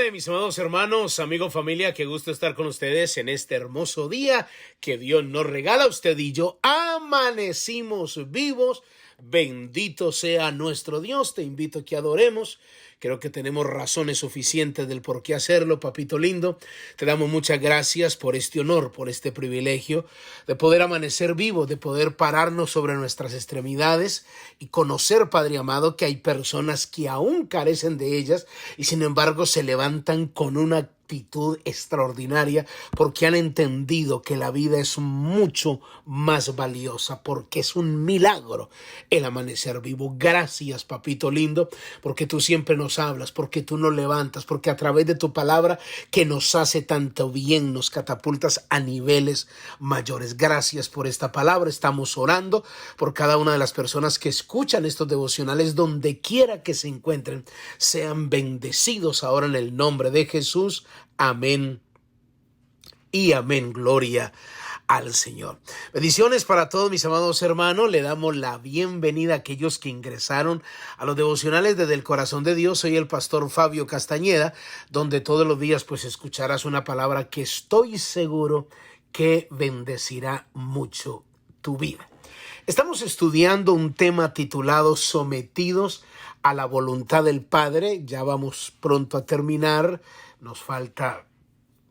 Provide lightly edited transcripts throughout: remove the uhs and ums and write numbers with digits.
tarde, mis amados hermanos, amigo, familia, qué gusto estar con ustedes en este hermoso día que Dios nos regala. Usted y yo amanecimos vivos. Bendito sea nuestro Dios. Te invito a que adoremos. Creo que tenemos razones suficientes del por qué hacerlo, papito lindo. Te damos muchas gracias por este honor, por este privilegio de poder amanecer vivo, de poder pararnos sobre nuestras extremidades y conocer, Padre amado, que hay personas que aún carecen de ellas y sin embargo se levantan con una actitud extraordinaria porque han entendido que la vida es mucho más valiosa, porque es un milagro el amanecer vivo. Gracias, papito lindo, porque tú siempre nos hablas, porque tú nos levantas, porque a través de tu palabra que nos hace tanto bien, nos catapultas a niveles mayores. Gracias por esta palabra. Estamos orando por cada una de las personas que escuchan estos devocionales, donde quiera que se encuentren, sean bendecidos ahora en el nombre de Jesús. Amén y amén. Gloria al Señor. Bendiciones para todos mis amados hermanos. Le damos la bienvenida a aquellos que ingresaron a los devocionales desde el corazón de Dios. Soy el pastor Fabio Castañeda, donde todos los días pues escucharás una palabra que estoy seguro que bendecirá mucho tu vida. Estamos estudiando un tema titulado Sometidos a la voluntad del Padre. Ya vamos pronto a terminar. Nos falta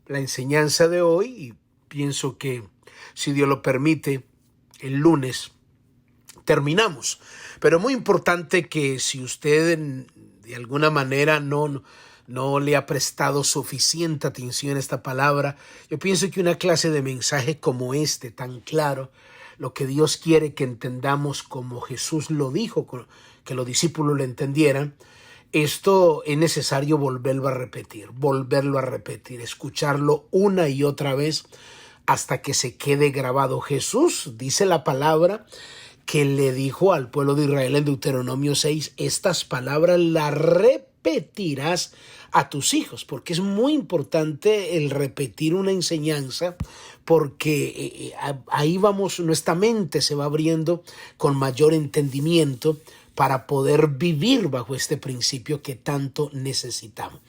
la enseñanza de hoy y pienso que, si Dios lo permite, el lunes terminamos. Pero muy importante que si usted de alguna manera no le ha prestado suficiente atención a esta palabra, yo pienso que una clase de mensaje como este, tan claro, lo que Dios quiere que entendamos como Jesús lo dijo, que los discípulos lo entendieran, esto es necesario volverlo a repetir, escucharlo una y otra vez hasta que se quede grabado. Jesús dice la palabra que le dijo al pueblo de Israel en Deuteronomio 6, estas palabras las repetirás a tus hijos, porque es muy importante el repetir una enseñanza, porque ahí vamos, nuestra mente se va abriendo con mayor entendimiento para poder vivir bajo este principio que tanto necesitamos.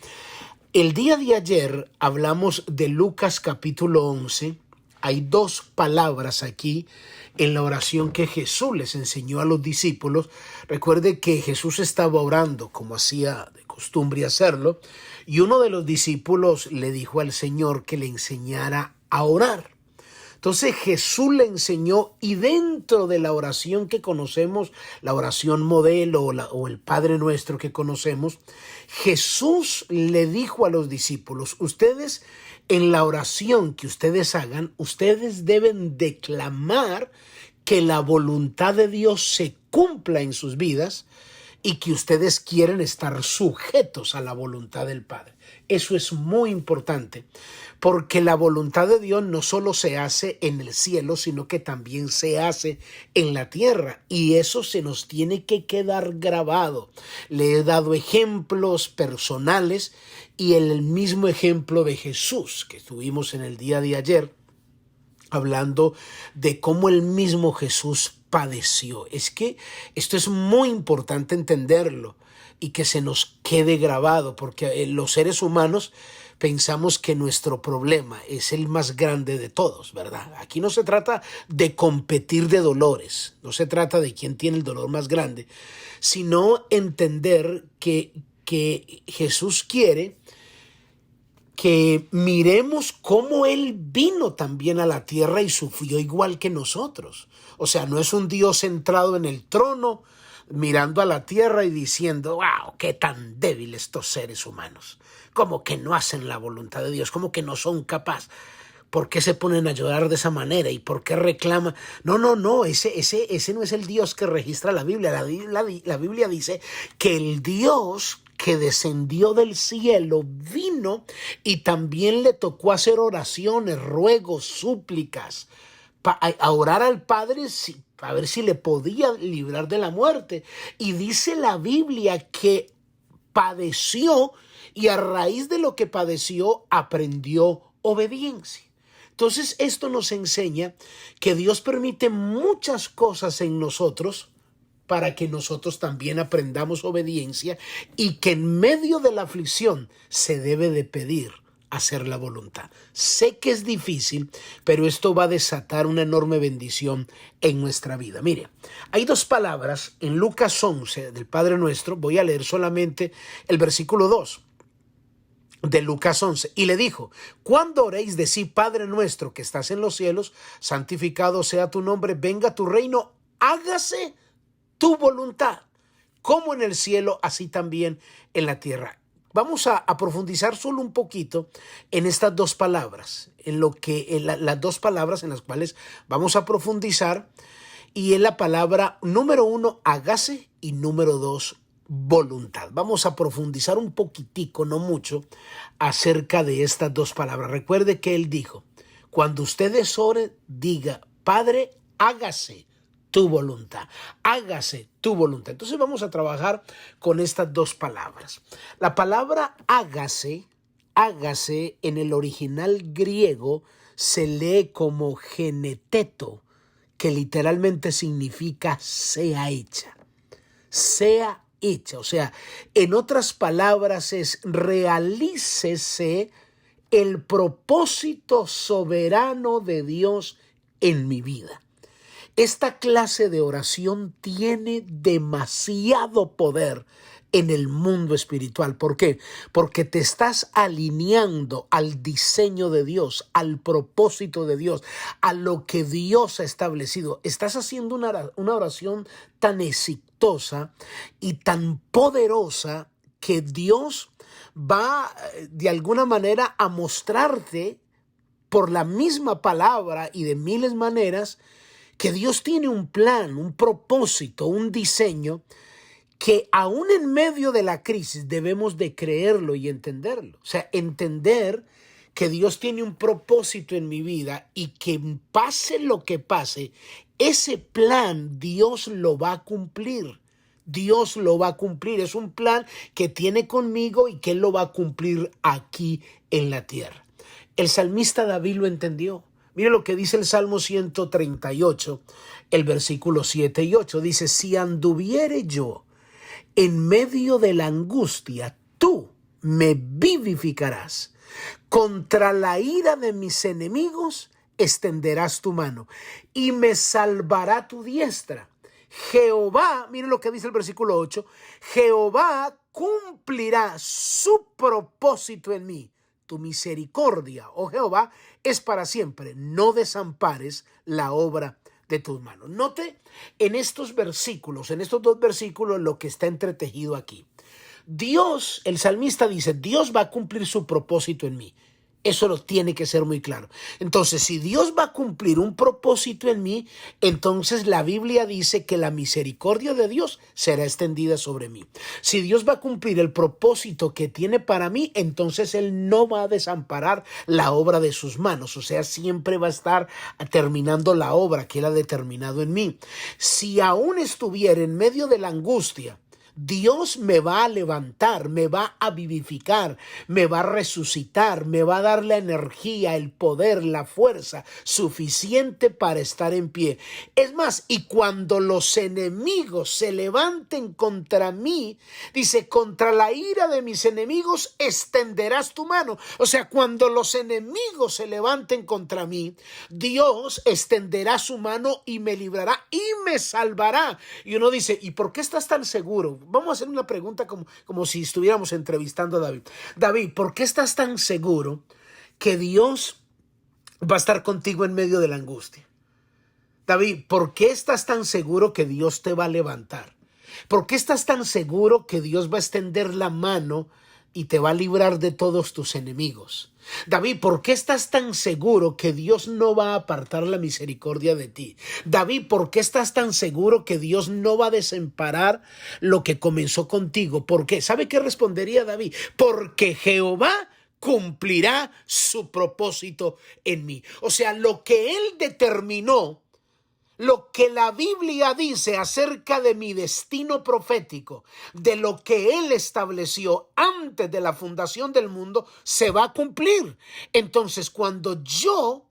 El día de ayer hablamos de Lucas capítulo 11. Hay dos palabras aquí en la oración que Jesús les enseñó a los discípulos. Recuerde que Jesús estaba orando como hacía de costumbre hacerlo, y uno de los discípulos le dijo al Señor que le enseñara a orar. Entonces Jesús le enseñó, y dentro de la oración que conocemos, la oración modelo o el Padre Nuestro que conocemos, Jesús le dijo a los discípulos, ustedes en la oración que ustedes hagan, ustedes deben declamar que la voluntad de Dios se cumpla en sus vidas y que ustedes quieren estar sujetos a la voluntad del Padre. Eso es muy importante, porque la voluntad de Dios no solo se hace en el cielo, sino que también se hace en la tierra, y eso se nos tiene que quedar grabado. Le he dado ejemplos personales y el mismo ejemplo de Jesús que tuvimos en el día de ayer, hablando de cómo el mismo Jesús padeció. Es que esto es muy importante entenderlo y que se nos quede grabado, porque los seres humanos pensamos que nuestro problema es el más grande de todos, ¿verdad? Aquí no se trata de competir de dolores, no se trata de quién tiene el dolor más grande, sino entender que Jesús quiere que miremos cómo Él vino también a la tierra y sufrió igual que nosotros. O sea, no es un Dios centrado en el trono, mirando a la tierra y diciendo, wow, qué tan débiles estos seres humanos. Como que no hacen la voluntad de Dios, como que no son capaces. ¿Por qué se ponen a llorar de esa manera? ¿Y por qué reclaman? No, ese no es el Dios que registra la Biblia. La Biblia dice que el Dios que descendió del cielo vino y también le tocó hacer oraciones, ruegos, súplicas, a orar al Padre a ver si le podía librar de la muerte. Y dice la Biblia que padeció, y a raíz de lo que padeció aprendió obediencia. Entonces esto nos enseña que Dios permite muchas cosas en nosotros para que nosotros también aprendamos obediencia y que en medio de la aflicción se debe de pedir hacer la voluntad. Sé que es difícil, pero esto va a desatar una enorme bendición en nuestra vida. Mire, hay dos palabras en Lucas 11 del Padre Nuestro. Voy a leer solamente el versículo 2 de Lucas 11. Y le dijo: cuando oréis, decid: Padre nuestro que estás en los cielos, santificado sea tu nombre, venga tu reino, hágase tu voluntad, como en el cielo, así también en la tierra. Vamos a profundizar solo un poquito en estas dos palabras, las dos palabras en las cuales vamos a profundizar, y es la palabra número 1, hágase, y número 2, voluntad. Vamos a profundizar un poquitico, no mucho, acerca de estas dos palabras. Recuerde que él dijo: cuando ustedes oren, diga: Padre, hágase tu voluntad, hágase tu voluntad. Entonces vamos a trabajar con estas dos palabras. La palabra hágase en el original griego se lee como geneteto, que literalmente significa sea hecha, sea hecha. O sea, en otras palabras es: realícese el propósito soberano de Dios en mi vida. Esta clase de oración tiene demasiado poder en el mundo espiritual. ¿Por qué? Porque te estás alineando al diseño de Dios, al propósito de Dios, a lo que Dios ha establecido. Estás haciendo una oración tan exitosa y tan poderosa que Dios va de alguna manera a mostrarte por la misma palabra y de miles maneras que Dios tiene un plan, un propósito, un diseño que aún en medio de la crisis debemos de creerlo y entenderlo. O sea, entender que Dios tiene un propósito en mi vida y que pase lo que pase, ese plan Dios lo va a cumplir. Dios lo va a cumplir. Es un plan que tiene conmigo y que Él lo va a cumplir aquí en la tierra. El salmista David lo entendió. Mire lo que dice el Salmo 138, el versículo 7 y 8. Dice: si anduviere yo en medio de la angustia, tú me vivificarás. Contra la ira de mis enemigos extenderás tu mano y me salvará tu diestra. Jehová, miren lo que dice el versículo 8, Jehová cumplirá su propósito en mí. Tu misericordia, oh Jehová, es para siempre. No desampares la obra de tus manos. Note en estos versículos, en estos dos versículos, lo que está entretejido aquí. Dios, el salmista dice: Dios va a cumplir su propósito en mí. Eso lo tiene que ser muy claro. Entonces, si Dios va a cumplir un propósito en mí, entonces la Biblia dice que la misericordia de Dios será extendida sobre mí. Si Dios va a cumplir el propósito que tiene para mí, entonces Él no va a desamparar la obra de sus manos. O sea, siempre va a estar terminando la obra que Él ha determinado en mí. Si aún estuviera en medio de la angustia, Dios me va a levantar, me va a vivificar, me va a resucitar, me va a dar la energía, el poder, la fuerza suficiente para estar en pie. Es más, y cuando los enemigos se levanten contra mí, dice: contra la ira de mis enemigos extenderás tu mano. O sea, cuando los enemigos se levanten contra mí, Dios extenderá su mano y me librará y me salvará. Y uno dice: ¿y por qué estás tan seguro? Vamos a hacer una pregunta como si estuviéramos entrevistando a David. David, ¿por qué estás tan seguro que Dios va a estar contigo en medio de la angustia? David, ¿por qué estás tan seguro que Dios te va a levantar? ¿Por qué estás tan seguro que Dios va a extender la mano y te va a librar de todos tus enemigos? David, ¿por qué estás tan seguro que Dios no va a apartar la misericordia de ti? David, ¿por qué estás tan seguro que Dios no va a desamparar lo que comenzó contigo? ¿Por qué? ¿Sabe qué respondería David? Porque Jehová cumplirá su propósito en mí. O sea, lo que Él determinó, lo que la Biblia dice acerca de mi destino profético, de lo que Él estableció antes de la fundación del mundo, se va a cumplir. Entonces, cuando yo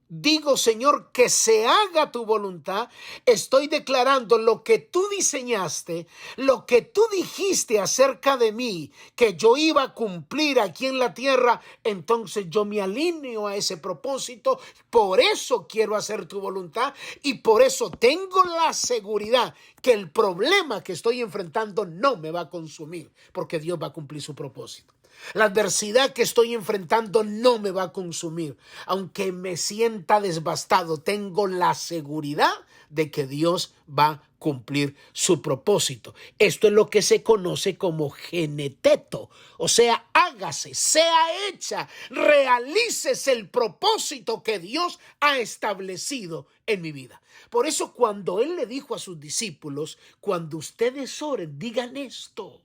digo, Señor, que se haga tu voluntad. Estoy declarando lo que tú diseñaste, lo que tú dijiste acerca de mí, que yo iba a cumplir aquí en la tierra. Entonces yo me alineo a ese propósito. Por eso quiero hacer tu voluntad y por eso tengo la seguridad que el problema que estoy enfrentando no me va a consumir, porque Dios va a cumplir su propósito. La adversidad que estoy enfrentando no me va a consumir. Aunque me sienta devastado, tengo la seguridad de que Dios va a cumplir su propósito. Esto es lo que se conoce como geneteto. O sea, hágase, sea hecha, realícese el propósito que Dios ha establecido en mi vida. Por eso cuando Él le dijo a sus discípulos, cuando ustedes oren, digan esto.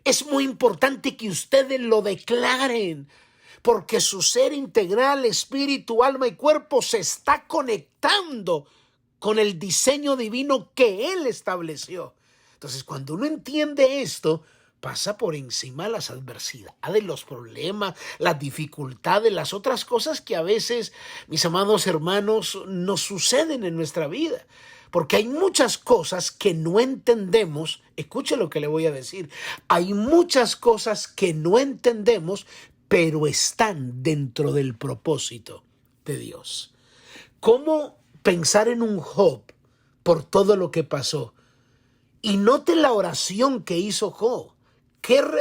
Es muy importante que ustedes lo declaren, porque su ser integral, espíritu, alma y cuerpo se está conectando con el diseño divino que Él estableció. Entonces, cuando uno entiende esto, pasa por encima las adversidades, los problemas, las dificultades, las otras cosas que a veces, mis amados hermanos, nos suceden en nuestra vida. Porque hay muchas cosas que no entendemos. Escuche lo que le voy a decir. Hay muchas cosas que no entendemos, pero están dentro del propósito de Dios. ¿Cómo pensar en un Job por todo lo que pasó? Y note la oración que hizo Job.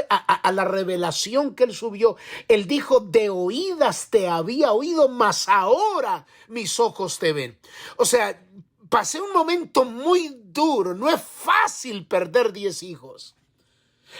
A la revelación que él subió. Él dijo, de oídas te había oído, mas ahora mis ojos te ven. O sea, pasé un momento muy duro. No es fácil perder 10 hijos.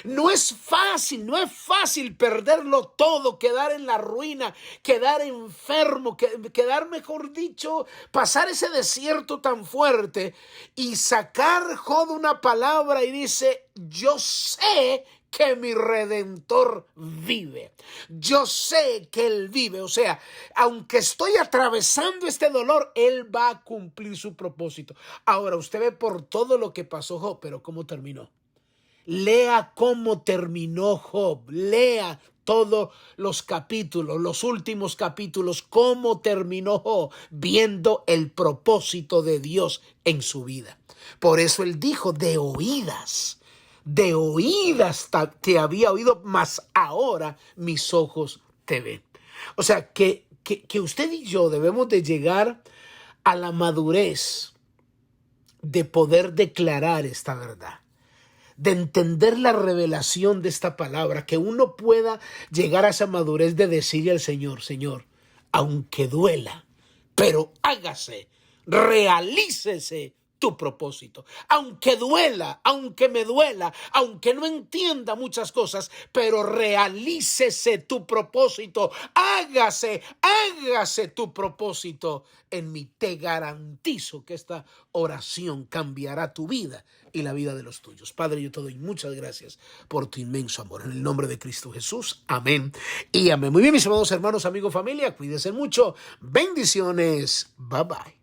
No es fácil perderlo todo, quedar en la ruina, quedar enfermo, quedar, mejor dicho, pasar ese desierto tan fuerte y sacar Job una palabra y dice, yo sé que mi Redentor vive. Yo sé que Él vive. O sea, aunque estoy atravesando este dolor, Él va a cumplir su propósito. Ahora, usted ve por todo lo que pasó Job, pero ¿cómo terminó? Lea cómo terminó Job. Lea todos los capítulos, los últimos capítulos, cómo terminó Job, viendo el propósito de Dios en su vida. Por eso él dijo, de oídas te había oído, mas ahora mis ojos te ven. O sea, que usted y yo debemos de llegar a la madurez de poder declarar esta verdad, de entender la revelación de esta palabra, que uno pueda llegar a esa madurez de decirle al Señor, Señor, aunque duela, pero hágase, realícese tu propósito. Aunque duela, aunque me duela, aunque no entienda muchas cosas, pero realícese tu propósito. Hágase tu propósito en mí. Te garantizo que esta oración cambiará tu vida y la vida de los tuyos. Padre, yo te doy muchas gracias por tu inmenso amor. En el nombre de Cristo Jesús. Amén y amén. Muy bien, mis amados hermanos, amigos, familia, cuídense mucho. Bendiciones. Bye bye.